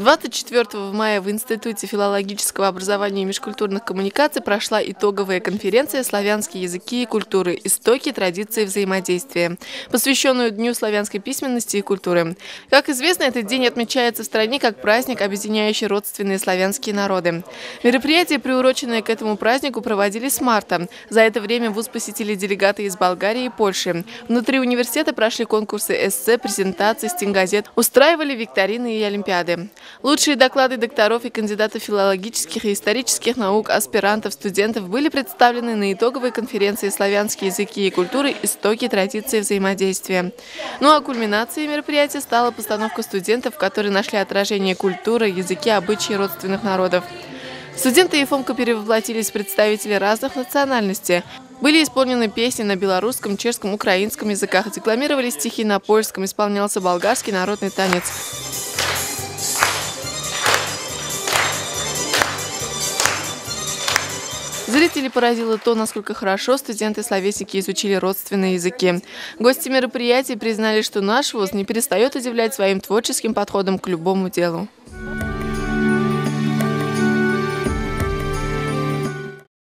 24 мая в Институте филологического образования и межкультурных коммуникаций прошла итоговая конференция «Славянские языки и культуры. Истоки, традиции, взаимодействия», посвященную Дню славянской письменности и культуры. Как известно, этот день отмечается в стране как праздник, объединяющий родственные славянские народы. Мероприятия, приуроченные к этому празднику, проводились с марта. За это время вуз посетили делегаты из Болгарии и Польши. Внутри университета прошли конкурсы эссе, презентации, стенгазет, устраивали викторины и олимпиады. Лучшие доклады докторов и кандидатов филологических и исторических наук, аспирантов, студентов были представлены на итоговой конференции «Славянские языки и культуры. Истоки, традиции, взаимодействия». Ну а кульминацией мероприятия стала постановка студентов, которые нашли отражение культуры, языки, обычаи родственных народов. Студенты ЕФОМКа перевоплотились в представителей разных национальностей. Были исполнены песни на белорусском, чешском, украинском языках, декламировали стихи на польском, исполнялся болгарский народный танец. Зрителей поразило то, насколько хорошо студенты-словесники изучили родственные языки. Гости мероприятия признали, что наш вуз не перестает удивлять своим творческим подходом к любому делу.